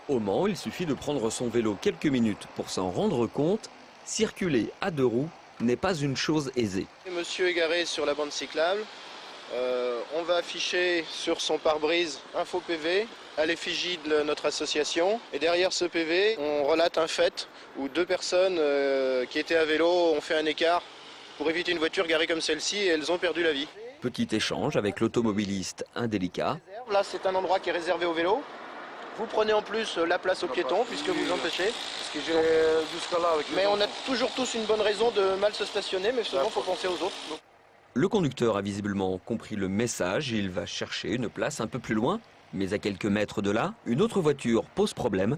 Au Mans, il suffit de prendre son vélo quelques minutes pour s'en rendre compte. Circuler à deux roues n'est pas une chose aisée. Monsieur est garé sur la bande cyclable. On va afficher sur son pare-brise un faux PV à l'effigie de notre association. Et derrière ce PV, on relate un fait où deux personnes qui étaient à vélo ont fait un écart pour éviter une voiture garée comme celle-ci et elles ont perdu la vie. Petit échange avec l'automobiliste indélicat. Là, c'est un endroit qui est réservé aux vélos. Vous prenez en plus la place aux piétons puisque vous empêchez. Mais on a toujours tous une bonne raison de mal se stationner, mais souvent il faut penser aux autres. Le conducteur a visiblement compris le message. Il va chercher une place un peu plus loin. Mais à quelques mètres de là, une autre voiture pose problème.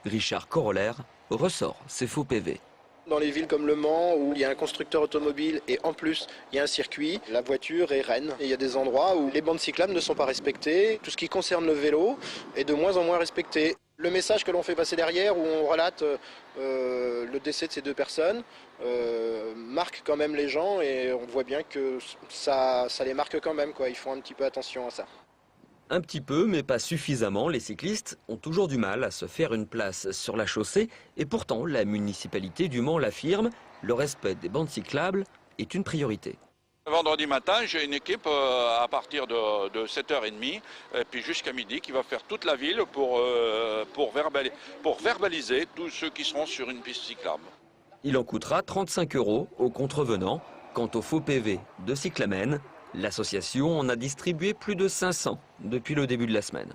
Richard Corollaire ressort ses faux PV. Dans les villes comme Le Mans, où il y a un constructeur automobile et en plus il y a un circuit, la voiture est reine. Et il y a des endroits où les bandes cyclables ne sont pas respectées. Tout ce qui concerne le vélo est de moins en moins respecté. Le message que l'on fait passer derrière, où on relate le décès de ces deux personnes, marque quand même les gens et on voit bien que ça les marque quand même, quoi. Ils font un petit peu attention à ça. Un petit peu, mais pas suffisamment. Les cyclistes ont toujours du mal à se faire une place sur la chaussée. Et pourtant, la municipalité du Mans l'affirme, le respect des bandes cyclables est une priorité. Vendredi matin, j'ai une équipe à partir de 7h30 et puis jusqu'à midi qui va faire toute la ville pour verbaliser tous ceux qui seront sur une piste cyclable. Il en coûtera 35 € aux contrevenants. Quant au faux PV de Cyclamen, l'association en a distribué plus de 500 depuis le début de la semaine.